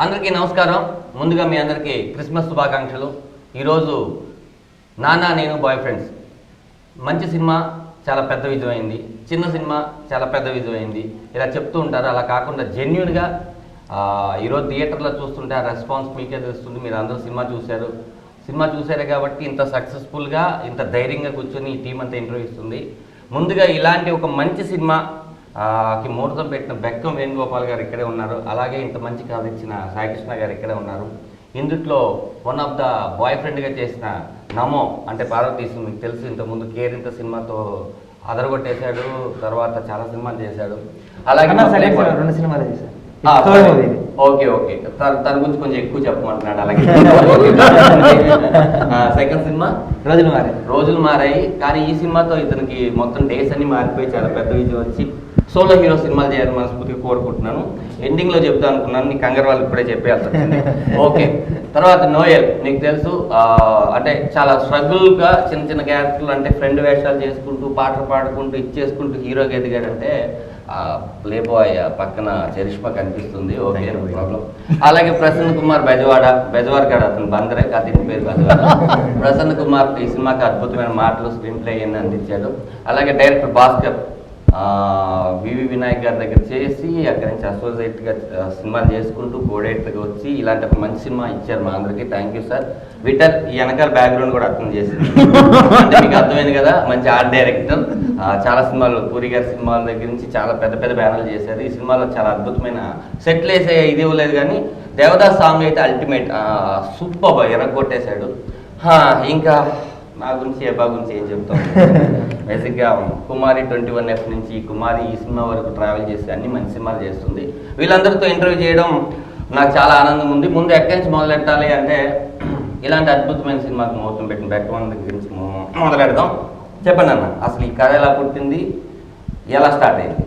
అందరికీ నమస్కారం. ముందుగా మీ అందరికీ క్రిస్మస్ శుభాకాంక్షలు. ఈరోజు నానా నేను బాయ్ ఫ్రెండ్స్ మంచి సినిమా చాలా పెద్ద విజయమైంది, చిన్న సినిమా చాలా పెద్ద విజయమైంది, ఇలా చెప్తూ ఉంటారు. అలా కాకుండా జెన్యూన్గా ఈరోజు థియేటర్లో చూస్తుంటే ఆ రెస్పాన్స్ మీకే తెలుస్తుంది. మీరు అందరూ సినిమా చూసారే కాబట్టి ఇంత సక్సెస్ఫుల్గా ఇంత ధైర్యంగా కూర్చొని ఈ టీం అంతా ఇంటర్వ్యూ ఇస్తుంది. ముందుగా ఇలాంటి ఒక మంచి సినిమా కి ముహూర్తం పెట్టిన బెక్కం వేణుగోపాల్ గారు ఇక్కడే ఉన్నారు. అలాగే ఇంత మంచి కథ ఇచ్చిన సాయికృష్ణ గారు ఇక్కడే ఉన్నారు. ఇందుట్లో వన్ ఆఫ్ ద బాయ్ ఫ్రెండ్గా చేసిన నమో అంటే పార్వతీశం, మీకు తెలుసు, ఇంతకుముందు కేరింత సినిమాతో అదరగొట్టేశాడు, తర్వాత చాలా సినిమాలు చేశాడు. అలాగే 2 సినిమాలు చేశాడు. ఓకే తన గురించి కొంచెం ఎక్కువ చెప్పమంటున్నాడు. అలాగే సెకండ్ సినిమా రోజులు మారాయి. కానీ ఈ సినిమాతో ఇతనికి మొత్తం డేస్ అన్ని మారిపోయి చాలా పెద్ద విజయం వచ్చి సోలో హీరో సినిమాలు చేయాలని మనస్ఫూర్తిగా కోరుకుంటున్నాను. ఎండింగ్లో చెప్తా అనుకున్నాను, నీకు కంగారు వాళ్ళు ఇప్పుడే చెప్పేయాల్సి. ఓకే, తర్వాత నోయల్, నీకు తెలుసు, అంటే చాలా స్ట్రగుల్గా చిన్న చిన్న క్యారెక్టర్లు, అంటే ఫ్రెండ్ వేషాలు చేసుకుంటూ పాటలు పాడుకుంటూ ఇచ్చేసుకుంటూ హీరోగా ఎదిగాడంటే ప్లేబాయ్ పక్కన చరిష్మా కనిపిస్తుంది. Okay, problem. అలాగే ప్రసన్న కుమార్ బెజవార్ కాడ, అతను బందరే, అతని పేరు బెజవాడ. ప్రసన్న కుమార్ ఈ సినిమాకి అద్భుతమైన మాటలు, స్క్రీన్ ప్లే అన్ని అందించాడు. అలాగే డైరెక్టర్ భాస్కర్ వివి వినాయక్ గారి దగ్గర చేసి అక్కడి నుంచి అసోసియేట్గా సినిమాలు చేసుకుంటూ కోడేట్గా వచ్చి ఇలాంటి ఒక మంచి సినిమా ఇచ్చారు మా అందరికీ. Thank you sir. విటర్ ఈ వెనకాల బ్యాక్గ్రౌండ్ కూడా అర్థం చేసింది అంటే మీకు అర్థమైంది కదా. మంచి ఆర్ట్ డైరెక్టర్, చాలా సినిమాలు, పూరి గారి సినిమాల దగ్గర నుంచి చాలా పెద్ద పెద్ద బ్యానర్లు చేశారు. ఈ సినిమాలో చాలా అద్భుతమైన సెట్లు వేసే ఇది ఇవ్వలేదు, కానీ దేవదాస్ సాంగ్ అయితే అల్టిమేట్ సూపర్ ఎరగొట్టేశాడు. ఇంకా నా గురించి ఏబా గురించి ఏం చెప్తాం. బేసిక్గా కుమారి 21F నుంచి కుమారి ఈ సినిమా వరకు ట్రావెల్ చేసి అన్ని మంచి సినిమాలు చేస్తుంది. వీళ్ళందరితో ఇంటర్వ్యూ చేయడం నాకు చాలా ఆనందంగా ఉంది. ముందు ఎక్కడి నుంచి మొదలెట్టాలి అంటే, ఇలాంటి అద్భుతమైన సినిమాకి ముహూర్తం పెట్టిన బెక్కవన్ దగ్గర నుంచి మొదలెడదాం. చెప్పండి అన్న, అసలు ఈ కథ ఎలా పుట్టింది, ఎలా స్టార్ట్ అయింది?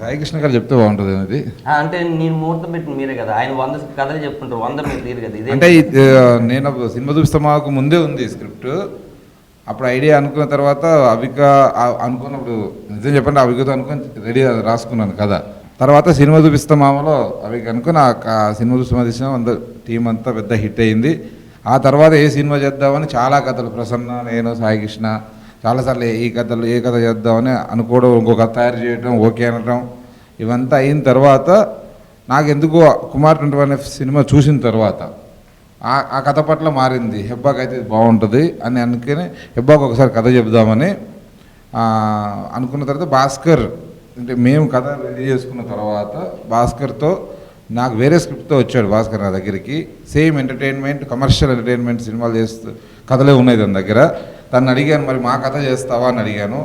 సాయికృష్ణ గారు చెప్తే బాగుంటుంది అనేది. అంటే నేను ముహూర్తం పెట్టిన మీరే కదా, ఆయన 100 కథలు చెప్పుకుంటారు, 100 మీరు తీరు కదా. ఇదే అంటే నేను సినిమా చూస్తే మాకు ముందే ఉంది స్క్రిప్ట్. అప్పుడు ఐడియా అనుకున్న తర్వాత అవిక అనుకున్నప్పుడు, నిజం చెప్పండి, అవికతో అనుకుని రెడీ రాసుకున్నాను కదా. తర్వాత సినిమా చూపిస్తామామలో అవిక అనుకుని ఆ సినిమా తీసినాం. అందరు టీం అంతా పెద్ద హిట్ అయింది. ఆ తర్వాత ఏ సినిమా చేద్దామని చాలా కథలు, ప్రసన్న, నేను, సాయికృష్ణ చాలాసార్లు ఏ కథ చేద్దామని అనుకోవడం, ఇంకొక కథ తయారు చేయడం, ఓకే అనడం, ఇవంతా అయిన తర్వాత నాకు ఎందుకో కుమార్ 21F సినిమా చూసిన తర్వాత ఆ కథ పట్ల మారింది. హెబ్బాకి అయితే బాగుంటుంది అని అనుకుని హెబ్బాకి ఒకసారి కథ చెబుదామని అనుకున్న తర్వాత భాస్కర్, అంటే మేము కథ రెడీ చేసుకున్న తర్వాత భాస్కర్తో నాకు వేరే స్క్రిప్ట్తో వచ్చాడు. భాస్కర్ నా దగ్గరికి సేమ్ ఎంటర్టైన్మెంట్, కమర్షియల్ ఎంటర్టైన్మెంట్ సినిమాలు చేస్తూ కథలే ఉన్నాయి తన దగ్గర. తను అడిగాను, మరి మా కథ చేస్తావా అని అడిగాను.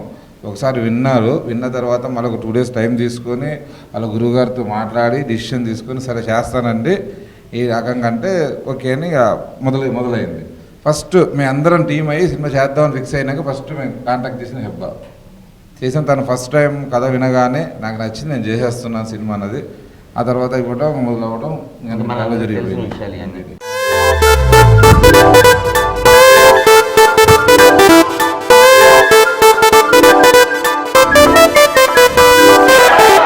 ఒకసారి విన్న తర్వాత మళ్ళీ ఒక 2 days టైం తీసుకొని వాళ్ళ గురువుగారితో మాట్లాడి డిసిషన్ తీసుకొని సరే చేస్తానండి ఈ రకంగా అంటే ఓకే అని మొదలైంది. ఫస్ట్ మేము అందరం టీం అయ్యి సినిమా చేద్దామని ఫిక్స్ అయినాక ఫస్ట్ మేము కాంటాక్ట్ చేసిన హెబ్బా చేసాం. తను ఫస్ట్ టైం కథ వినగానే నాకు నచ్చింది, నేను చేసేస్తున్నాను సినిమా అన్నది. ఆ తర్వాత ఇవ్వడం మొదలవ్వడం జరిగింది.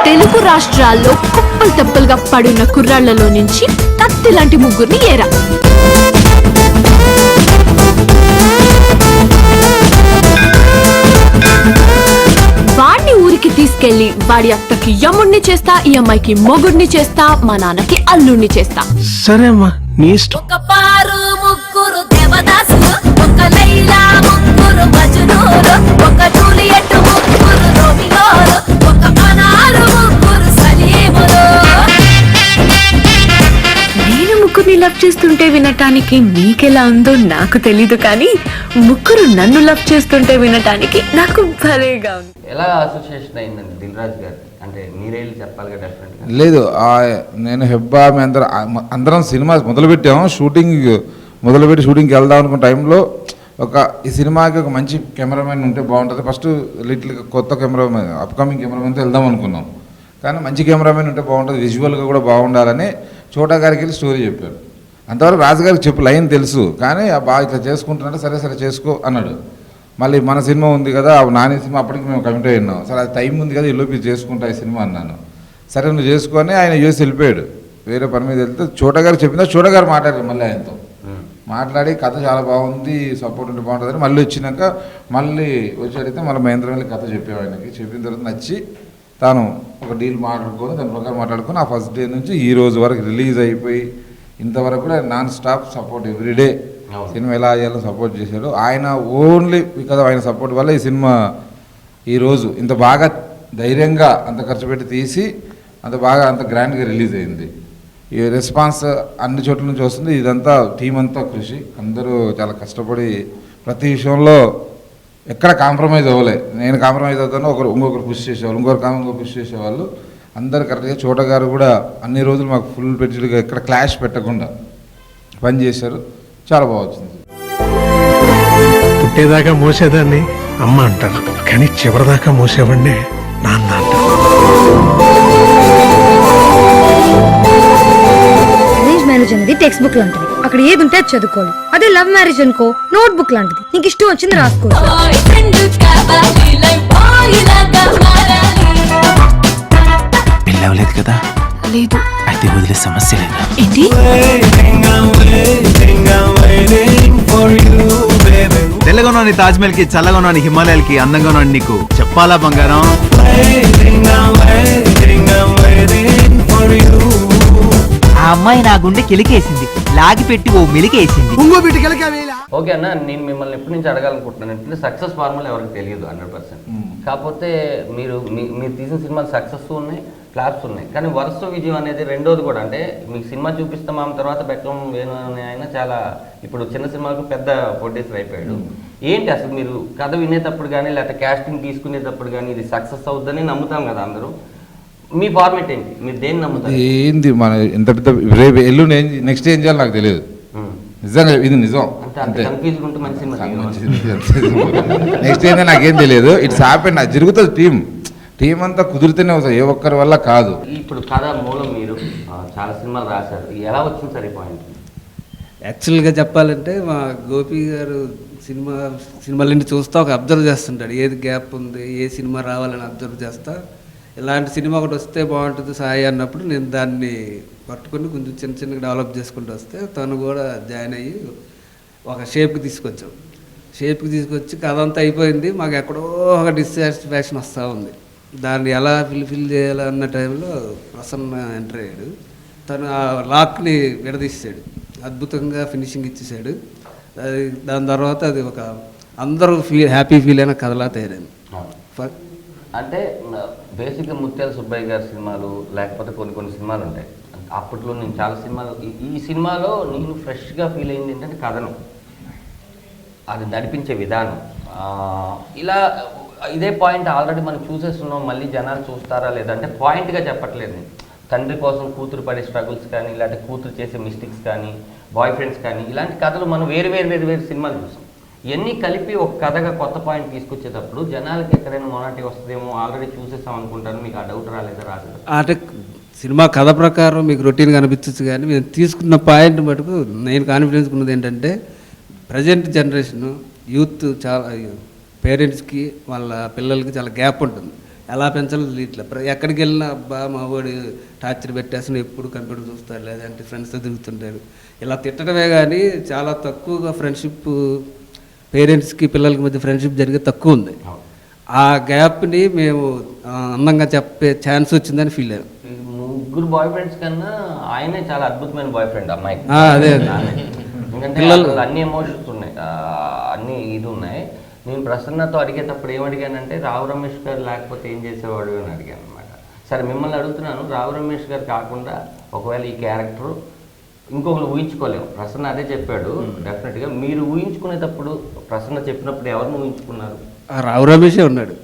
తెలుగు రాష్ట్రాల్లో కుప్పలు తెప్పలుగా పడిన కుర్రాళ్లలో నుంచి కత్తి లాంటి ముగ్గురిని ఏరా. వాడిని ఊరికి తీసుకెళ్లి వాడి అత్తకి యముణ్ణి చేస్తా, ఈ అమ్మాయికి మొగుడిని చేస్తా, మా నాన్నకి అల్లుణ్ణి చేస్తా. సరే అమ్మా, నీ ఇష్టం. ఒక పారు ముగ్గురు దేవదాసులు, ఒక లైలా ముగ్గురు మజ్నూలు, ఒక జూలియట్ ముగ్గురు రోమియోలు, ఒక అనారు ముగ్గురు సలీములు. నేను ముగ్గురిని లవ్ చేస్తుంటే వినటానికి మీకెలా ఉందో నాకు తెలీదు, కానీ ముగ్గురు నన్ను లవ్ చేస్తుంటే వినటానికి నాకు భలేగా ఉంది. ఎలా అసోసియేషన్ అయిందండి దిల్ రాజు గారు? అంటే మీరే చెప్పాలి కదా. డెఫినెట్గా లేదు, నేను హెబ్బా మీ అందరం సినిమా మొదలుపెట్టాము. షూటింగ్కి వెళ్దాం అనుకున్న టైంలో ఈ సినిమాకి ఒక మంచి కెమెరామెన్ ఉంటే బాగుంటుంది. ఫస్ట్ కొత్త కెమెరామెన్, అప్కమింగ్ కెమెరామెన్తో వెళ్దాం అనుకున్నాం. కానీ మంచి కెమెరామెన్ ఉంటే బాగుంటుంది, విజువల్గా కూడా బాగుండాలని చోటా గారికి వెళ్ళి స్టోరీ చెప్పారు. అంతవరకు రాజుగారికి చెప్పు లైన్ తెలుసు, కానీ బాగా ఇట్లా చేసుకుంటున్నారంటే సరే చేసుకో అన్నాడు. మళ్ళీ మన సినిమా ఉంది కదా, నాని సినిమా అప్పటికి మేము కమిట్ అయి ఉన్నాం. సరే అది టైం ఉంది కదా, ఈలోపు చేసుకుంటా ఈ సినిమా అన్నాను. సరే నువ్వు చేసుకొని ఆయన యూఎస్ వెళ్ళిపోయాడు. వేరే పని మీద వెళ్తే చోట గారు చెప్పిందా చోట గారు మాట్లాడారు మళ్ళీ ఆయనతో మాట్లాడి కథ చాలా బాగుంది సపోర్ట్ ఉంటే బాగుంటుందని మళ్ళీ వచ్చినాక మళ్ళీ వచ్చి అడిగితే మళ్ళీ మహేంద్ర వెళ్ళి కథ చెప్పావు ఆయనకి చెప్పిన తర్వాత నచ్చి తాను ఒక డీల్ మాట్లాడుకొని దాని ప్రకారం మాట్లాడుకొని ఆ ఫస్ట్ డే నుంచి ఈ రోజు వరకు రిలీజ్ అయిపోయి ఇంతవరకు కూడా non stop support everyday cinema ఎలా చేయాలో సపోర్ట్ చేశాడు ఆయన ఓన్లీ బికాజ్ ఆయన సపోర్ట్ వల్ల ఈ సినిమా ఈరోజు ఇంత బాగా ధైర్యంగా అంత ఖర్చు పెట్టి తీసి అంత బాగా అంత గ్రాండ్గా రిలీజ్ అయింది. ఈ రెస్పాన్స్ అన్ని చోట్ల నుంచి వస్తుంది. ఇదంతా టీం అంతా కృషి, అందరూ చాలా కష్టపడి ప్రతి విషయంలో ఎక్కడ కాంప్రమైజ్ అవ్వలే. నేను కాంప్రమైజ్ అవుతాను, ఇంకొకరు పుష్ చేసేవాళ్ళు, ఇంకొకరు పుష్ చేసేవాళ్ళు, అందరు కరెక్ట్గా. చోట గారు కూడా అన్ని రోజులు మాకు ఫుల్ పెట్టుగా ఎక్కడ క్లాష్ పెట్టకుండా పని చేశారు, చాలా బాగా వచ్చింది. పుట్టేదాకా మోసేదాన్ని అమ్మ అంటారు, కానీ చివరిదాకా మోసేవాడిని నాన్న అంటారు. అరేంజ్ మ్యారేజ్ అనేది టెక్స్ట్ బుక్ లాంటిది, అక్కడ ఏది ఉంటే అది చదువుకోవాలి. అదే లవ్ మ్యారేజ్ అనుకో నోట్ బుక్ లాంటిది, నీకు ఇష్టం వచ్చింది రాసుకో. పెళ్ళవలేదు కదా? లేదు. అయితే వదిలే సమస్య లేదా? ఏంటి? తెల్లగా ఉన్నాను తాజ్మహల్ కి, చల్లగా ఉన్నాను హిమాలయాలకి, అందంగా ఉన్నాను నీకు చెప్పాలా బంగారం? ఆ అమ్మాయి నా గుండె కిలికేసింది, లాగి పెట్టి ఓ మెలికేసింది. ఓకే అన్న, నేను మిమ్మల్ని ఎప్పటి నుంచి అడగాలనుకుంటున్నాను అంటే సక్సెస్ ఫార్ములా ఎవరికి తెలియదు 100%. కాకపోతే మీరు తీసిన సినిమాలు సక్సెస్ ఉన్నాయి, ఫ్లాప్స్ ఉన్నాయి, కానీ వరుస విజయం అనేది రెండోది కూడా. అంటే మీకు సినిమా చూపిస్తాం తర్వాత బెక్కం వేణు అనే ఆయన చాలా ఇప్పుడు చిన్న సినిమాకు పెద్ద ప్రొడ్యూసర్ అయిపోయాడు. ఏంటి అసలు మీరు కథ వినేటప్పుడు కానీ లేకపోతే క్యాస్టింగ్ తీసుకునేటప్పుడు కానీ ఇది సక్సెస్ అవుతుందని నమ్ముతాం కదా అందరూ, మీ ఫార్మేట్ ఏంటి, మీరు దేన్ని నమ్ముతారు? ఏంది మన ఎంత పెద్ద రేపు ఎల్లు నెక్స్ట్ ఏం చేయాలో నాకు తెలియదు, నిజంగా ఇది నిజం. కన్ఫ్యూజ్ ఉంటే మంచి సినిమా నెక్స్ట్ ఏంటో నాకేం తెలియదు. ఇట్స్ హ్యాపెన్, అది జరుగుతుంది. టీం అంతా కుదిరితేనే అవుతుంది, ఏ ఒక్కరి వల్ల కాదు. ఇప్పుడు కథ మూలం మీరు చాలా సినిమాలు రాశారు, ఎలా వచ్చింది సార్ ఈ పాయింట్? యాక్చువల్గా చెప్పాలంటే మా గోపి గారు సినిమాలన్నీ చూస్తా ఒక అబ్జర్వ్ చేస్తుంటాడు, ఏది గ్యాప్ ఉంది, ఏ సినిమా రావాలని అబ్జర్వ్ చేస్తా. ఇలాంటి సినిమా ఒకటి వస్తే బాగుంటుంది సాయి అన్నప్పుడు నేను దాన్ని పట్టుకొని కొంచెం చిన్న చిన్నగా డెవలప్ చేసుకుంటూ వస్తే తను కూడా జాయిన్ అయ్యి ఒక షేప్కి తీసుకొచ్చి కథ అంతా అయిపోయింది. మాకు ఎక్కడో ఒక డిస్సాటిస్ఫాక్షన్ వస్తూ ఉంది. దాన్ని ఎలా ఫిల్ చేయాలన్న టైంలో ప్రసన్న ఎంటర్ అయ్యాడు. తను ఆ లాక్ని విడదీసాడు, అద్భుతంగా ఫినిషింగ్ ఇచ్చేసాడు. దాని తర్వాత అది ఒక అందరూ హ్యాపీ ఫీల్ అయిన కథలా తయారైంది. అంటే బేసిక్గా ముత్యాల సుబ్బయ్య గారి సినిమాలు లేకపోతే కొన్ని సినిమాలు ఉంటాయి, అప్పట్లో నేను చాలా సినిమాలు ఈ సినిమాలో నేను ఫ్రెష్గా ఫీల్ అయింది ఏంటంటే కథనం, అది నడిపించే విధానం. ఇలా ఇదే పాయింట్ ఆల్రెడీ మనం చూసేస్తున్నాం, మళ్ళీ జనాలు చూస్తారా లేదంటే పాయింట్గా చెప్పట్లేదు నేను. తండ్రి కోసం కూతురు పడే స్ట్రగుల్స్ కానీ లేదంటే కూతురు చేసే మిస్టేక్స్ కానీ బాయ్ ఫ్రెండ్స్ కానీ ఇలాంటి కథలు మనం వేరు సినిమాలు చూసాం. ఇవన్నీ కలిపి ఒక కథగా కొత్త పాయింట్ తీసుకొచ్చేటప్పుడు జనాలకి ఎక్కడైనా మొనాటి వస్తుందేమో, ఆల్రెడీ చూసేసాం అనుకుంటాను. మీకు ఆ డౌట్ రాలేదా? రాలేదు. అంటే సినిమా కథ ప్రకారం మీకు రొటీన్గా అనిపించచ్చు, కానీ మేము తీసుకున్న పాయింట్ మటుకు నేను కాన్ఫిడెన్స్ ఉన్నది ఏంటంటే ప్రజెంట్ జనరేషన్ యూత్ చాలా పేరెంట్స్కి వాళ్ళ పిల్లలకి చాలా గ్యాప్ ఉంటుంది. ఎలా పెంచాలో ఇట్లా ఎక్కడికి వెళ్ళినా అబ్బా మా వాడు టార్చర్ పెట్టేసిన ఎప్పుడు కంప్యూటర్ చూస్తారు, లేదంటే ఫ్రెండ్స్తో తిరుగుతుంటారు, ఇలా తిట్టడమే కానీ చాలా తక్కువగా ఫ్రెండ్షిప్ పేరెంట్స్కి పిల్లలకి మధ్య ఫ్రెండ్షిప్ జరిగే తక్కువ ఉంది. ఆ గ్యాప్ని మేము అందంగా చెప్పే ఛాన్స్ వచ్చిందని ఫీల్ అయ్యాం. ముగ్గురు బాయ్ ఫ్రెండ్స్ కన్నా ఆయనే చాలా అద్భుతమైన బాయ్ ఫ్రెండ్ అమ్మాయికి. అదే ఎందుకంటే పిల్లలు అన్ని ఎమోషన్స్ ఉన్నాయి, అన్ని ఇది ఉన్నాయి. నేను ప్రసన్నతో అడిగేటప్పుడు ఏమడిగానంటే రావు రమేష్ గారు లేకపోతే ఏం చేసేవాడు అని అడిగాను అనమాట. సరే మిమ్మల్ని అడుగుతున్నాను, రావు రమేష్ గారు కాకుండా ఒకవేళ ఈ క్యారెక్టర్ ఇంకొకరు ఊహించుకోలేము. ప్రసన్న అదే చెప్పాడు. డెఫినెట్గా మీరు ఊహించుకునేటప్పుడు ప్రసన్న చెప్పినప్పుడు ఎవరిని ఊహించుకున్నారు? రావు రమేషే ఉన్నాడు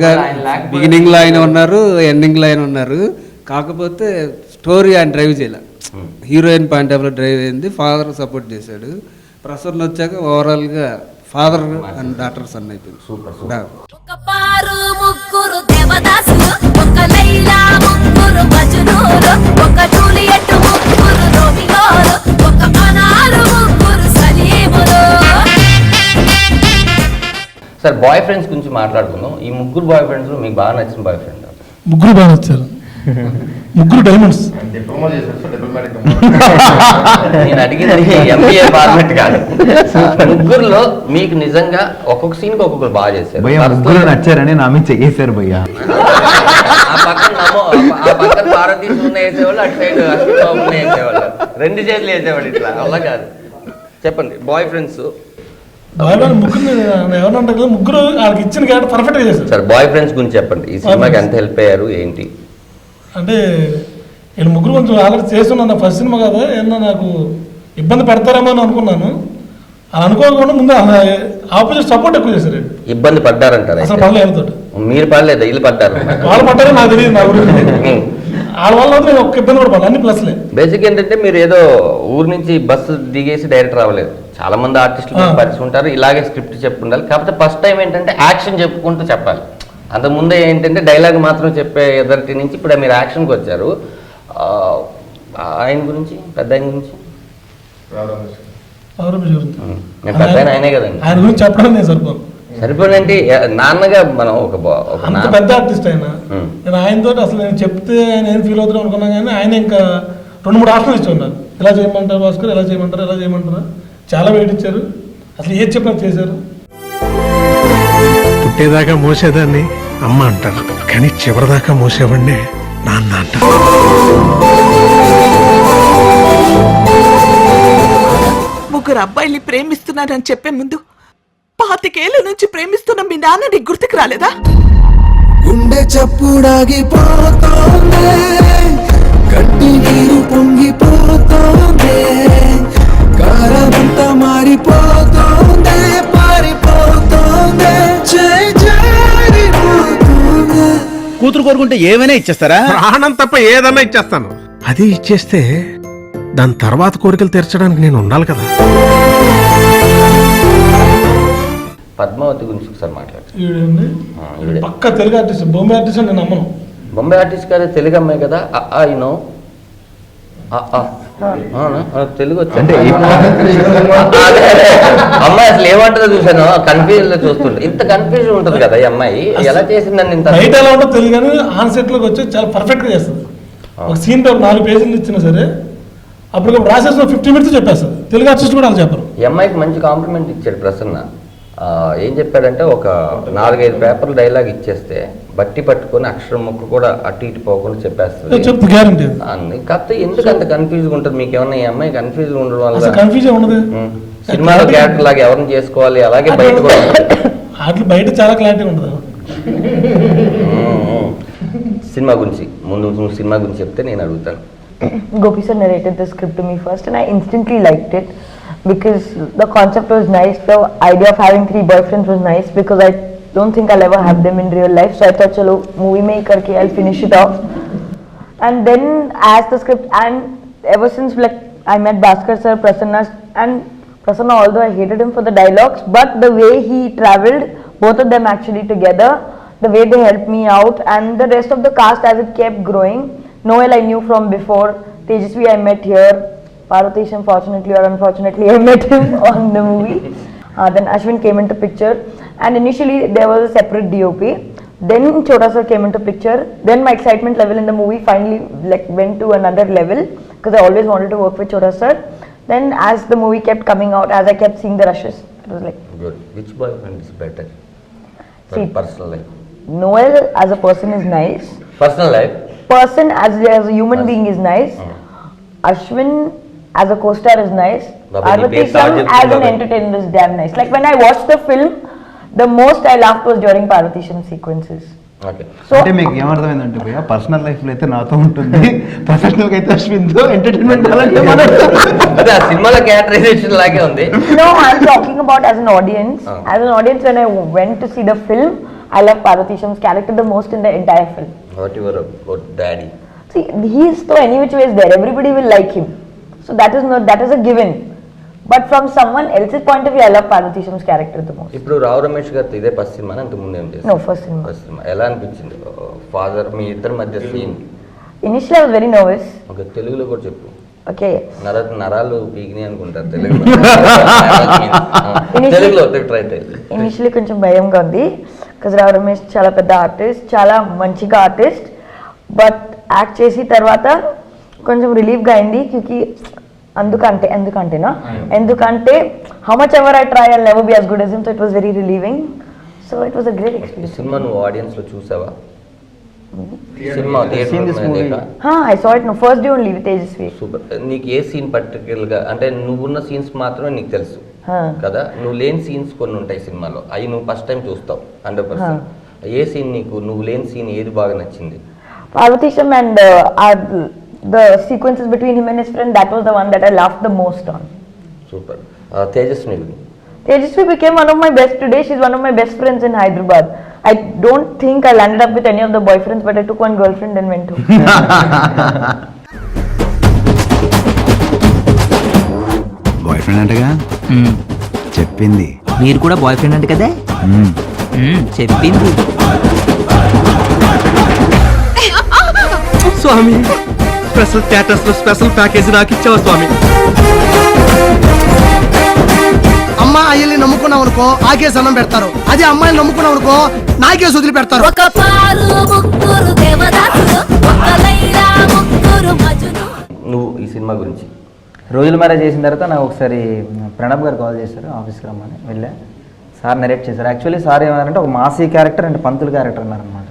కానీ బిగినింగ్లో ఆయన ఉన్నారు, ఎండింగ్లో ఆయన ఉన్నారు. కాకపోతే స్టోరీ ఆయన డ్రైవ్ చేయలే, హీరోయిన్ పాయింట్ ఆఫ్ లో డ్రైవ్ అయింది. ఫాదర్ సపోర్ట్ చేశాడు. ప్రసన్న వచ్చాక ఓవరాల్గా ఫాదర్ అండ్ డాటర్ సన్ అయిపోయింది. సూపర్. సార్ బాయ్ ఫ్రెండ్స్ గురించి మాట్లాడుకుందాం. ఈ ముగ్గురు బాయ్ ఫ్రెండ్స్ మీకు బాగా నచ్చిన బాయ్ ఫ్రెండ్? ముగ్గురు బాగా నచ్చారు. ముగ్గురు డైమండ్స్. నేను అడిగినది ఎంబీఏ ఫార్మెట్ కాదు. ముగ్గురులో మీకు నిజంగా ఒక్కొక్క సీన్కి ఒక్కొక్కరు బాగా చేశారు. భయ్యా ముగ్గురు నచ్చారని నా మీద చేశారు భయ్యా. ఆ పక్కన భారతీయ ఉన్న వేసేవాళ్ళు, అటు సైడ్ అశ్విన్ వేసేవాళ్ళు, 2 చేతులు వేసేవాళ్ళు. ఇట్లా అలా కాదు. చెప్పండి బాయ్ ఫ్రెండ్స్. ముగ్గురు ఎవరంటారు కదా, ముగ్గురు వాళ్ళకి ఇచ్చిన క్యారెక్టర్ పర్ఫెక్ట్గా చేశారు. సార్ బాయ్ ఫ్రెండ్స్ గురించి చెప్పండి. ఈ సినిమాకి ఎంత హెల్ప్ అయ్యారు ఏంటి? అంటే వీళ్ళు ముగ్గురు కొంచెం ఆల్రెడీ చేస్తున్నాను, ఫస్ట్ సినిమా కదా, ఏమన్నా నాకు ఇబ్బంది పెడతారేమో అని అనుకున్నాను. అలా అనుకోకుండా ముందు ఆపోజిట్ సపోర్ట్ ఎక్కువ చేశారు. ఇబ్బంది పడ్డారంటారు? అసలు పడలేదు. మీరు పడలేదు, వీళ్ళు పడ్డారు. వాళ్ళు పడ్డారో నాకు తెలియదు, నా గురించి. వాళ్ళ వల్ల నేను ఒక్క ఇబ్బంది కూడా పడలేదు, అన్ని ప్లస్లే. బేసిక్ ఏంటంటే మీరు ఏదో ఊరు నుంచి బస్సు దిగేసి డైరెక్ట్ రావలేదు. చాలా మంది ఆర్టిస్టులు పరిచయం ఉంటారు, ఇలాగే స్క్రిప్ట్ చెప్పుకుంటారు. కాకపోతే ఫస్ట్ టైం ఏంటంటే యాక్షన్ చెప్పుకుంటూ చెప్పాలి. అంతకుముందే ఏంటంటే డైలాగ్ మాత్రం చెప్పే ఎదరికి నుంచి ఇప్పుడు మీరు యాక్షన్కి వచ్చారు. ఆయన గురించి, పెద్ద ఆయన గురించి పెద్ద ఆయనే కదండి. ఆయన గురించి చెప్పడం నేను సరిపోను. సరిపోనంటే నాన్నగా మనం ఒక అంత పెద్ద ఆర్టిస్ట్ ఆయన. నేను ఆయనతో అసలు నేను చెప్తే ఆయన ఏం ఫీల్ అవుతారు అనుకున్నాను, కానీ ఆయన ఇంకా 2-3 ఆప్షన్లు ఇచ్చి ఉన్నారు. ఎలా చేయమంటారు భాస్కర్, ఎలా చేయమంటారు, ఎలా చేయమంటారా, చాలా వెయిట్ ఇచ్చారు. అసలు ఏది చెప్పినా చేశారు. పుట్టేదాకా మోసేదాన్ని అమ్మ అంటారు, కానీ చివరిదాకా మోసేవాడిని నాన్న అంటారు. ముగ్గురు అబ్బాయిల్ని ప్రేమిస్తున్నానని చెప్పే ముందు 25 ఏళ్ల నుంచి ప్రేమిస్తున్న మీ నాన్న నీకు గుర్తుకు రాలేదా? గుండె చప్పుడాగిపోతోంది, గట్టి నీరు పొంగిపోతోంది, కారమంతా మారిపోతోంది, పారిపోతోంది, జారిపోతోంది. కూతురు కోరుకుంటే ఏమైనా ఇచ్చేస్తారా? ప్రాణం తప్ప ఏదన్నా ఇచ్చేస్తాను. అది ఇచ్చేస్తే దాని తర్వాత కోరికలు తీర్చడానికి నేను ఉండాలి కదా. పద్మావతి గురించి ఒకసారి మాట్లాడుతాను. పక్క తెలుగు ఆర్టిస్ట్, బొంబే ఆర్టిస్ట్ నేను నమ్మను. బొంబే ఆర్టిస్ట్ కాదు, తెలుగు అమ్మాయి కదా. యూనో తెలుగు వచ్చండి. అమ్మాయి అసలు ఏమంటుందో చూసాను, కన్ఫ్యూజన్ లో చూస్తుంటే. ఇంత కన్ఫ్యూజన్ ఉంటుంది కదా ఈ అమ్మాయి, ఎలా చేసిందని. ఇంత బయట ఎలా ఉంటుందో తెలియదు, కానీ ఆన్ సెట్ లోకి వచ్చి చాలా పర్ఫెక్ట్ గా చేస్తుంది. ఒక సీన్ పేపర్ 4 పేజీలు ఇచ్చినా సరే అప్పుడు రాసేసిన 50 minutes చెప్పేస్తుంది. తెలుగు ఆర్టిస్ట్ కూడా అలా చెప్పరు. ఈ అమ్మాయికి మంచి కాంప్లిమెంట్ ఇచ్చాడు ప్రసన్న. ఏం చెప్పాడంటే, ఒక 4-5 పేపర్లు డైలాగ్ ఇచ్చేస్తే బట్టి పట్టుకొని అక్షరం ముక్క కూడా అటు ఇటు పోకుండా చెప్పేస్తుంది. కాకపోతే ఎందుకు అంత కన్ఫ్యూజ్గా ఉంటుంది? మీకు ఏమన్నా ఈ అమ్మాయి కన్ఫ్యూజ్ ఉండడం వల్ల? కన్ఫ్యూజన్ ఉండదు. సినిమాలో క్యారెక్టర్ లాగా ఎవరిని చేసుకోవాలి, అలాగే బయట కూడా అట్లా బయట చాలా క్లారిటీ ఉంటుంది. సినిమా గురించి ముందు సినిమా గురించి చెప్తే నేను అడుగుతాను. Gopi sir narrated the script to me first and I instantly liked it because the concept was nice. The idea of having 3 boyfriends was nice because I don't think I'll ever have them in real life. So I thought, chalo, movie mein karke I'll finish it off. And then as the script, and ever since like I met Bhaskar sir, Prasanna, and Prasanna, although I hated him for the dialogues, but the way he travelled, both of them actually together, the way they helped me out, and the rest of the cast as it kept growing. Noel I knew from before, Tejasvi I met here, Parvatisham fortunately or unfortunately I met him on the movie. Then Ashwin came into picture, and initially there was a separate DOP. Then Chota sir came into picture. Then my excitement level in the movie finally like went to another level because I always wanted to work with Chota sir. Then as the movie kept coming out, as I kept seeing the rushes, it was like good. Which boyfriend is better? See, personal life. Noel as a person is nice. Personal life. Person as a human being is nice. Ashwin as a co-star is nice. Parvatisham as an entertainer is damn nice. Like when I watched the film, the most I laughed was during Parvatisham sequences. Okay. So అంటే మీకు ఏమర్థమైందంటే భయ్యా, personal life లో అయితే నాతో ఉంటుంది, professional గా అయితే అశ్విన్తో, entertainment అలాంటి అదే ఆ సినిమాల క్యారెక్టరైజేషన్ లాగే ఉంది. No, I'm talking about as an audience. As an audience, when I went to see the film, I love Parvatisham's character the most in the entire film. What you were about daddy? See, he is so any which way is there. Everybody will like him. So that is a given. But from someone else's point of view, I love Parvatisham's character the most. ఇప్పుడు రావు రమేష్ గారితో ఇదే first cinema అంత ముందు ఏం చేశారు? No, first cinema. First cinema. ఎలా అనిపించింది father మీ ఇద్దరి మధ్య scene? Initially I was very nervous. Okay, తెలుగులో కూడా చెప్పు. Okay. నరాలు పీకిని అనుకుంటారు తెలుగులో. తెలుగులో ట్రై చేయండి. Initially కొంచెం భయంగా ఉంది because రావు రమేష్ చాలా పెద్ద ఆర్టిస్ట్, చాలా మంచిగా ఆర్టిస్ట్. బట్ యాక్ట్ చేసి తర్వాత కొంచెం రిలీఫ్గా అయింది క్యూకి ఎందుకంటే how much ever I try I never be as good as him, so it was very relieving, so it was a great experience. Cinema నువ్వు ఆడియన్స్ లో చూసావా? Cinema I saw it no first day only with Tejasvi. Super. నీకు ఏ scene particular గా, అంటే నువ్వున్న scenes మాత్రమే నీకు తెలుసు కదా, నువ్వు లేని సీన్స్ కొన్ని ఉంటాయి సినిమాలో, అవి నువ్వు ఫస్ట్ టైం చూస్తావు 100%. ఏ సీన్ నీకు నువ్వు లేని సీన్ ఏది బాగా నచ్చింది? Parvatisham and the sequences between him and his friend, that was the one that I laughed the most on. Super. Tejasvi became one of my best today. She's one of my best friends in Hyderabad. I don't think I landed up with any of the boyfriends, but I took one girlfriend and went to. Boyfriend అంటగా చెప్పింది. మీరు కూడా boyfriend అంటే కదా? చెప్పింది. స్వామి, special status లో special package నాకు ఇచ్చావు స్వామి. అమ్మ అయ్యల్ని నమ్ముకున్నావు అనుకో ఆకేసి అన్నం పెడతారు, అదే అమ్మాయిని నమ్ముకున్నావు అనుకో నాకేసి వదిలి పెడతారు. నువ్వు ఈ సినిమా గురించి? రోజుల మ్యారేజ్ చేసిన తర్వాత నాకు ఒకసారి ప్రణబ్ గారు కాల్ చేశారు, ఆఫీస్కి రమ్మని వెళ్ళా. సార్ నరేట్ చేశారు. యాక్చువల్లీ సార్ ఏమన్నారంటే ఒక Masih character and Pantulu character అన్నారనమాట.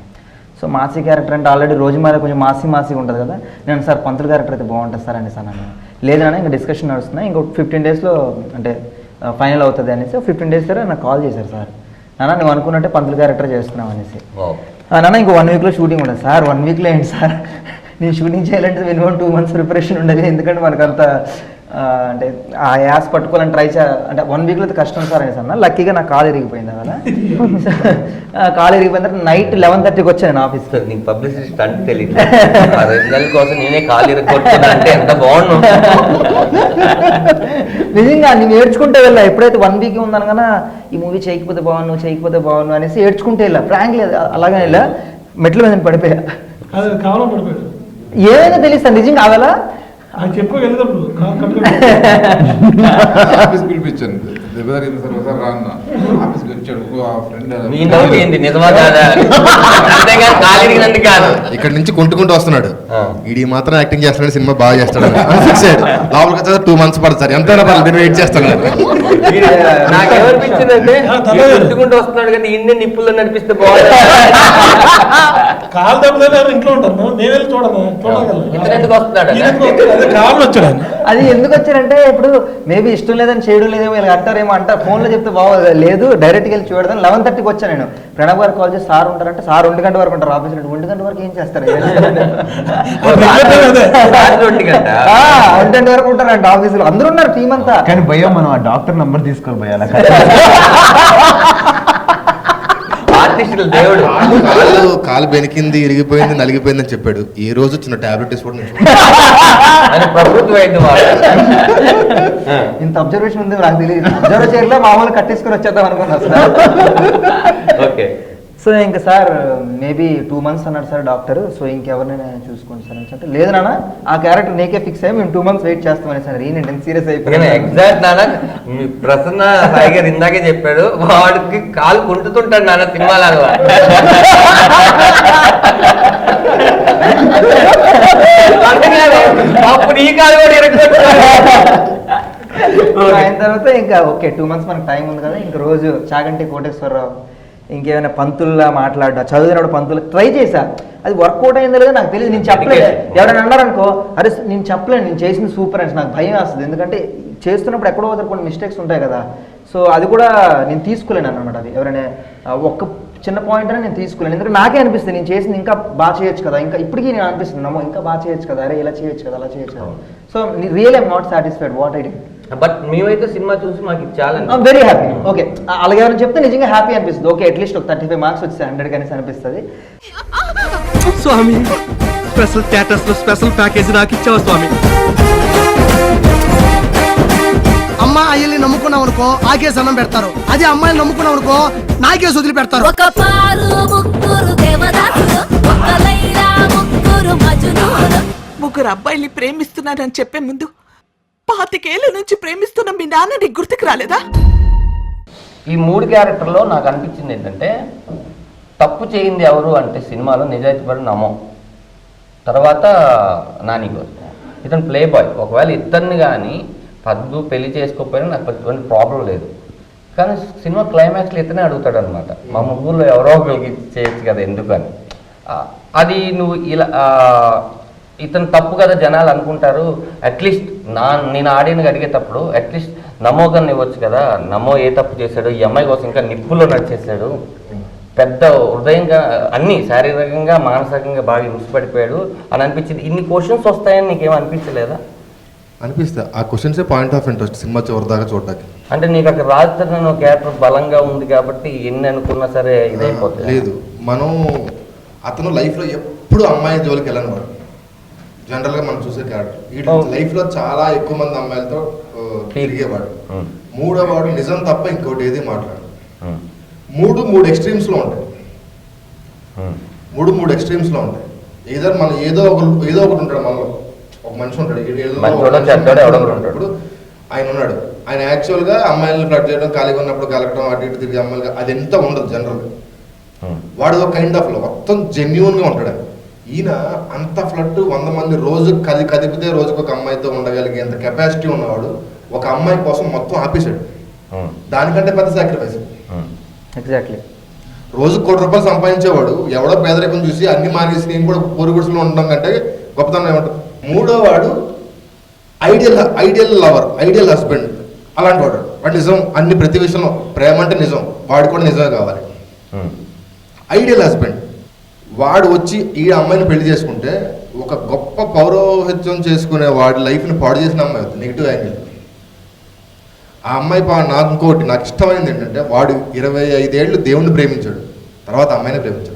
సో మాసీ క్యారెక్టర్ అంటే ఆల్రెడీ రోజు మ్యారేజ్ కొంచెం మాసీగా ఉంటుంది కదా, నేను సార్ పంతులు క్యారెక్టర్ అయితే బాగుంటుంది సార్ అని సార్ అన్నాను. లేదన్నా ఇంకా డిస్కషన్ నడుస్తున్నాయి, ఇంకో 15 daysలో అంటే ఫైనల్ అవుతుంది అనేసి 15 days తర్వాత నాకు కాల్ చేశారు సార్. నాన్న నువ్వు అనుకున్నట్టే పంతులు క్యారెక్టర్ చేస్తున్నావు అనేసి. నాన్న ఇంకో 1 weekలో షూటింగ్ ఉండదు సార్. 1 weekలో ఏంటి సార్, నేను షూటింగ్ చేయాలంటే మినిమం 2 months ప్రిపరేషన్ ఉండాలి, ఎందుకంటే మనకంత అంటే ఆ యాస్ పట్టుకోవాలని ట్రై అంటే 1 weekలో అయితే కష్టం సార్ అనేసి అన్న. లక్కీగా నాకు కాలు ఇరిగిపోయింది కదా, కాలు ఇరిగిపోయిన తర్వాత నైట్ 11:30కి వచ్చాను నేను ఆఫీస్కి. నీకు పబ్లిసిటీ స్టంట్ తెలియదు, 2 నెలల కోసం నేనే కాలు ఇరగొట్టుకున్నా అంటే ఎంత బాగుండు. నిజంగా నేను ఏడ్చుకుంటే వెళ్ళా. ఎప్పుడైతే 1 week ఉందనగానే ఈ మూవీ చేయకపోతే బాగున్నాను అనేసి ఏడ్చుకుంటే వెళ్ళా. ప్రాంక్ లేదు, అలాగే వెళ్ళా. మెట్ల మీద పడిపోయా. ఏమైనా తెలుస్తా నిజంగా అవేలా ఆఫీస్ పిలిపించాను, ఆఫీస్కి వచ్చాడు ఫ్రెండ్. ఇక్కడ నుంచి కొంటుకుంటూ వస్తున్నాడు, ఇది మాత్రం యాక్టింగ్ చేస్తున్నాడు, సినిమా బాగా చేస్తాడు ఫిక్స్ అయ్యాడు. లోపలికి వచ్చేది 2 months పడుతుంది సార్, ఎంతైనా పర్లేదు వెయిట్ చేస్తాను. నాకేమనిపించిందంటే కొట్టుకుంటూ వస్తున్నాడు కానీ ఇన్ని నిప్పుల్లో నడిపిస్తే బాగుంది. కాలు దెబ్బ ఇంట్లో ఉంటాను, నేను వెళ్ళి ఎందుకు వస్తున్నాడు? అది ఎందుకు వచ్చారంటే ఇప్పుడు మేబీ ఇష్టం లేదని చేయడం లేదేమో ఇలా అంటారేమో అంటారు, ఫోన్లో చెప్తే బాగోదు. లేదు డైరెక్ట్గా వెళ్ళి చూడదాం. 11:30కి వచ్చాను నేను. ప్రణబ్ గారు కాల్ చేసి సార్ ఉంటారంటే సార్ 1 గంట వరకు ఉంటారు ఆఫీస్లో. 1 గంట వరకు ఏం చేస్తారు? 1 గంట వరకు ఉంటారంట ఆఫీసులో, అందరూ ఉన్నారు టీం అంతా. కానీ భయ్యా మనం ఆ డాక్టర్ నంబర్ తీసుకోవాలి భయ్యా. ఆర్టిస్టులు దేవుడు. కాలు బెనికింది, ఇరిగిపోయింది, నలిగిపోయింది అని చెప్పాడు. ఏ రోజు చిన్న టాబ్లెట్ తీసుకోవడం ప్రభుత్వ వైద్యం. ఇంత అబ్జర్వేషన్ ఉంది నాకు తెలియదు. అబ్జర్వ్ చేయట్లో మామూలు కట్టేసుకొని వచ్చేద్దాం అనుకున్నా సార్. ఓకే. సో ఇంకా సార్ మేబీ 2 months అన్నాడు సార్ డాక్టర్. సో ఇంకెవరినైనా చూసుకోండి సార్ అని అంటే, లేదు నాన్న ఆ క్యారెక్టర్ నీకే ఫిక్స్ అయ్యి మేము 2 months వెయిట్ చేస్తామని సార్. నేను సీరియస్ అయిపోయాను. ఎగ్జాక్ట్ నాన్న, మీ ప్రసన్న సాయి గారు ఇందాకే చెప్పాడు, వాడికి కాలు కుంటుతుంటాడు నాన్న సినిమాలో. అప్పుడు ఈ కాలు కూడా అయిన తర్వాత ఇంకా ఓకే 2 months మనకు టైం ఉంది కదా, ఇంక రోజు చాగంటి కోటేశ్వరరావు ఇంకేమైనా పంతుల్లా మాట్లాడ్డా, చదివినప్పుడు పంతులు ట్రై చేశా. అది వర్కౌట్ అయిందో లేదో నాకు తెలియదు. నేను చెప్పలేదు. ఎవరైనా అన్నారనుకో, అరే నేను చెప్పలేను, నేను చేసింది సూపర్ అని నాకు భయం వేస్తుంది. ఎందుకంటే చేస్తున్నప్పుడు ఎక్కడో కొన్ని మిస్టేక్స్ ఉంటాయి కదా. సో అది కూడా నేను తీసుకోలేను అనమాట. అది ఎవరైనా ఒక్క చిన్న పాయింట్ అని నేను తీసుకోలేను. ఎందుకంటే నాకే అనిపిస్తుంది నేను చేసింది ఇంకా బాగా చేయొచ్చు కదా, ఇంకా ఇప్పటికీ నేను అనిపిస్తుంది నమ్మో ఇంకా బాగా చేయొచ్చు కదా, అరే ఇలా చేయొచ్చు కదా, అలా చేయొచ్చు కదా. So real I'm not satisfied what I did. But మేమైతే సినిమా చూసి మాకు చాలా వెరీ హ్యాపీ. ఓకే అలాగే ఎవరైనా చెప్తే నిజంగా హ్యాపీ అనిపిస్తుంది. ఓకే అట్లీస్ట్ ఒక 35 marks వచ్చి 100 కనీసం అనిపిస్తుంది. స్వామి, స్పెషల్ స్టేటస్ లో స్పెషల్ ప్యాకేజ్ నాకు ఇచ్చావు స్వామి. అమ్మ అయ్యల్ని నమ్ముకున్నావు అనుకో ఆకేసి అన్నం పెడతారు, అదే అమ్మాయిని నమ్ముకున్నావు అనుకో నాకేసి వదిలి పెడతారు. ముగ్గురు అబ్బాయిల్ని ప్రేమిస్తున్నానని చెప్పే ముందు 25 ఏళ్ల నుంచి ప్రేమిస్తున్న మీ నాన్న నీకు గుర్తుకు రాలేదా? ఈ 3 క్యారెక్టర్లో నాకు అనిపించింది ఏంటంటే, తప్పు చేయింది ఎవరు అంటే సినిమాలో నిజాయితీ పడి నమ్మం, తర్వాత నాని గోస్. ఇతను ప్లే బాయ్. ఒకవేళ ఇతన్ని కానీ పద్దు పెళ్లి చేసుకోకపోయినా నాకు ఎటువంటి ప్రాబ్లం లేదు. కానీ సినిమా క్లైమాక్స్లో ఇతనే అడుగుతాడు అనమాట, మా ముగ్గురులో ఎవరో ఒకరికి చేయొచ్చు కదా ఎందుకని. అది నువ్వు ఇలా ఇతను తప్పు కదా జనాలు అనుకుంటారు. అట్లీస్ట్ నేను ఆడియన్గా అడిగేటప్పుడు అట్లీస్ట్ నమో కన్నా ఇవ్వచ్చు కదా, నమో ఏ తప్పు చేశాడు, ఈ అమ్మాయి కోసం ఇంకా నిప్పులో నడిచేసాడు, పెద్ద హృదయంగా అన్ని శారీరకంగా మానసికంగా బాగా హింసపడిపోయాడు అని అనిపించింది. ఇన్ని క్వశ్చన్స్ వస్తాయని నీకేం అనిపించలేదా? అనిపిస్తా. ఆ క్వశ్చన్సే పాయింట్ ఆఫ్ ఇంట్రెస్ట్ సినిమా చివరిదాకా చూడడానికి. అంటే నీకు అక్కడ రాజధాని క్యారెక్టర్ బలంగా ఉంది కాబట్టి ఎన్ని అనుకున్నా సరే ఇదైపోతుంది. లేదు, మనం అతను లైఫ్లో ఎప్పుడు అమ్మాయి జోలికి వెళ్ళను వాడు. జనరల్గా మనం చూసే క్యారెక్టర్ లైఫ్లో చాలా ఎక్కువ మంది అమ్మాయిలతో తిరిగేవాడు. మూడోవాడు నిజం తప్ప ఇంకోటి ఏది మాట్లాడు. మూడు ఎక్స్ట్రీమ్స్లో ఉంటాయి. మూడు ఎక్స్ట్రీమ్స్లో ఉంటాయి. ఏదో మన ఏదో ఒకటి ఉంటాడు మనలో. ఒక మనిషి ఉంటాడు, ఇప్పుడు ఆయన ఉన్నాడు. ఆయన యాక్చువల్గా అమ్మాయిలను ఫ్లడ్ చేయడం, ఖాళీగా ఉన్నప్పుడు కలగడం, అటు ఇటు తిరిగి అమ్మాయిలుగా అది ఎంత ఉండదు జనరల్గా. వాడు ఒక కైండ్ ఆఫ్ లో మొత్తం జెన్యూన్గా ఉంటాడు. ఈయన అంత ఫ్లడ్ 100 మంది రోజు కదిపితే రోజుకు ఒక అమ్మాయితో ఉండగలిగేంత కెపాసిటీ ఉన్నవాడు ఒక అమ్మాయి కోసం మొత్తం ఆపేశాడు. దానికంటే పెద్ద సాక్రిఫైస్. ఎగ్జాక్ట్లీ. రోజు ₹1,00,00,000 సంపాదించేవాడు ఎవడో పేదరికం చూసి అన్ని మానేసి నేను కూడా పొరుగుడుసులో ఉండడం కంటే గొప్పతనం ఏమంటారు. మూడోవాడు ఐడియల్ లవర్, ఐడియల్ హస్బెండ్, అలాంటి వాడు. వాడు నిజం అన్ని ప్రతి విషయంలో ప్రేమ అంటే నిజం, వాడు కూడా నిజమే కావాలి. ఐడియల్ హస్బెండ్ వాడు వచ్చి ఈ అమ్మాయిని పెళ్లి చేసుకుంటే ఒక గొప్ప పౌరోహిత్యం చేసుకునే వాడి లైఫ్ని పాడు చేసిన అమ్మాయి అవుతుంది. Negative angle. ఆ అమ్మాయి నాకు ఇంకోటి నాకు ఇష్టమైంది ఏంటంటే వాడు 25 ఏళ్ళు దేవుణ్ణి ప్రేమించాడు, తర్వాత అమ్మాయిని ప్రేమించాడు.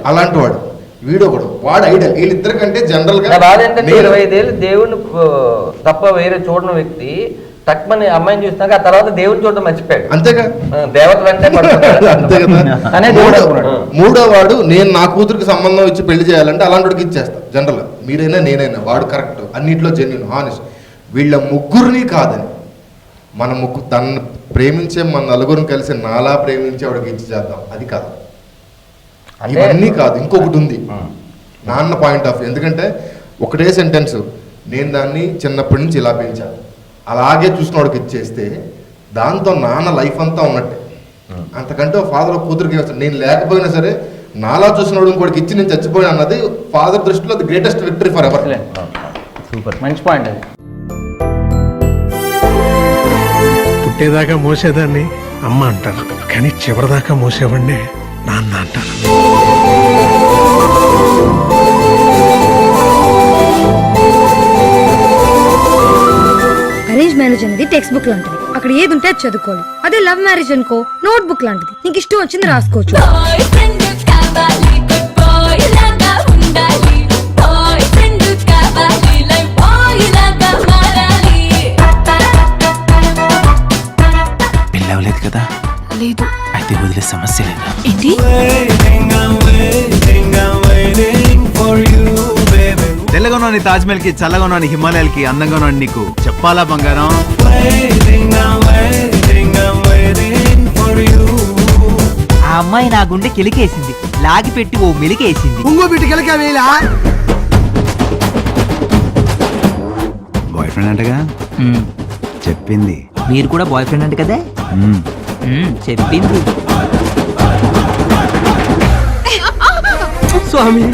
అలాంటి వాడు వీడొకడు. వాడు ఐడియల్. వీళ్ళిద్దరికంటే జనరల్ గా 25 ఏళ్ళు దేవుణ్ణి తప్ప వేరే చూడని వ్యక్తి తక్కువని అమ్మాయిని చూసినాక ఆ తర్వాత దేవుని చూడడం మర్చిపోయాడు. అంతేగా దేవతలు అంటే అంతే కదా. మూడోవాడు నేను నా కూతురికి సంబంధం ఇచ్చి పెళ్లి చేయాలంటే అలాంటి వాడికి ఇచ్చేస్తా. జనరల్ మీరైనా నేనైనా వాడు కరెక్ట్, అన్నిట్లో జెన్యూన్, హానెస్ట్. వీళ్ళ ముగ్గురిని కాదని మన తను ప్రేమించే మన నలుగురిని కలిసి నాలా ప్రేమించే వాడికి ఇచ్చి చేద్దాం, అది కాదు. ఇవన్నీ కాదు, ఇంకొకటి ఉంది నాన్న పాయింట్ ఆఫ్. ఎందుకంటే ఒకటే సెంటెన్స్, నేను దాన్ని చిన్నప్పటి నుంచి ఇలా పెంచాను, అలాగే చూసిన వాడికి ఇచ్చేస్తే దాంతో నాన్న లైఫ్ అంతా ఉన్నట్టే. అంతకంటే ఫాదర్ కూతురికి వస్తాడు. నేను లేకపోయినా సరే నాలా చూసిన వాడు ఇంకోటికి ఇచ్చి నేను చచ్చిపోయాను అన్నది ఫాదర్ దృష్టిలో the greatest victory for ever. Super, మంచి పాయింట్ అది. పుట్టేదాకా మోసేదాన్ని అమ్మ అంటారు, కానీ చివరిదాకా మోసేవాడిని నాన్న అంటారు. అరేంజ్ మ్యారేజ్ అనేది టెక్స్ట్ బుక్ లాంటిది. అక్కడ ఏది ఉంటే అది చదువుకోవాలి. అదే లవ్ మ్యారేజ్ అనుకో నోట్ బుక్ లాంటిది. నీకు ఇష్టం వచ్చింది రాసుకోవచ్చు. పెళ్ళవలేదు కదా? లేదు. అయితే వదిలే సమస్య లేదా? ఏంటి? తెల్లగా ఉన్నాను తాజ్మహల్ కి, చల్లగా ఉన్నాను హిమాలయాలకి, అందంగా ఉన్నాను నీకు చెప్పాలా బంగారం? ఆ అమ్మాయి నా గుండె కిలికేసింది, లాగి పెట్టి ఓ మెలికేసింది. ఇంకో బిడ్డ కిలకేలా? బాయ్ ఫ్రెండ్ అంటగా చెప్పింది. మీరు కూడా బాయ్ ఫ్రెండ్ అంటే కదా? చెప్పింది. స్వామి,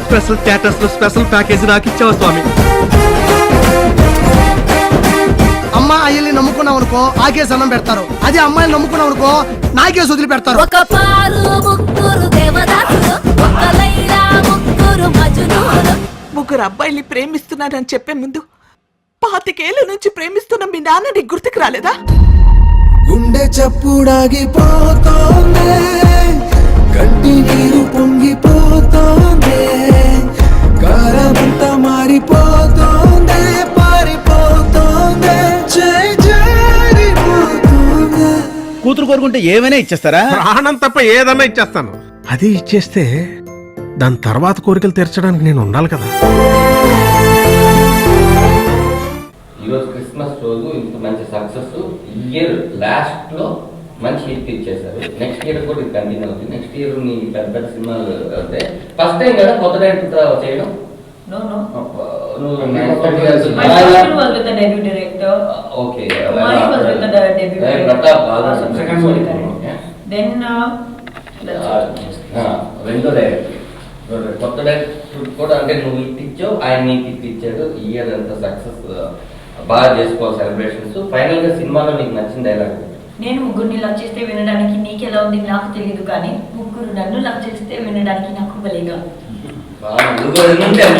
స్పెషల్ స్టేటస్ లో స్పెషల్ ప్యాకేజ్ నాకు ఇచ్చావా స్వామి? అమ్మ అయ్యల్ని నమ్ముకున్నావు అనుకో ఆకేసి అన్నం పెడతారు. అదే అమ్మాయిని నమ్ముకున్నావు అనుకో నాకేసి వదిలి పెడతారు. ముగ్గురు అబ్బాయిల్ని ప్రేమిస్తున్నారని చెప్పే ముందు 25 ఏళ్ళ నుంచి ప్రేమిస్తున్న మీ నాన్న నీకు గుర్తుకు రాలేదా? గుండె చప్పుడాగిపోతోంది, కంటి నీరు పొంగిపోతోంది, కారమంతా మారిపోతోంది, పారిపోతోంది, జారిపోతోంది. కూతురు కోరుకుంటే ఏమైనా ఇచ్చేస్తారా? ప్రాణం తప్ప ఏదన్నా ఇచ్చేస్తాను. అది ఇచ్చేస్తే దాని తర్వాత కోరికలు తీర్చడానికి నేను ఉండాలి కదా. ఈరోజు క్రిస్మస్ రోజు ఇంత మంచి సక్సెస్, ఇయర్ లాస్ట్ లో మంచి హిట్ ఇచ్చేసారు. నెక్స్ట్ ఇయర్ కూడా ఇది కంటిన్యూ అవుతుంది. నెక్స్ట్ ఇయర్ నీ పెద్ద పెద్ద సినిమాలు అంటే ఫస్ట్ టైం కదా కొత్త డైరెక్టర్ చేయడం. No. నువ్వు My first film was with the debut director. Okay Mine was with the debut director. Pratap second Then రెండో డైరెక్టర్ కొత్త డైరెక్టర్ కూడా అంటే నువ్వు హిట్ ఇచ్చావు, ఆయన నీకు హిట్ ఇచ్చాడు. ఇయర్ అంతా సక్సెస్ బాగా చేసుకోవాలి సెలబ్రేషన్స్. ఫైనల్ గా సినిమాలో నీకు నచ్చిన డైలాగ్? నేను ముగ్గురిని లవ్ చేస్తే వినడానికి నీకెలా ఉంది నాకు తెలియదు, కానీ ముగ్గురు నన్ను లవ్ చేస్తే వినడానికి నాకు భలేగా. ఎంత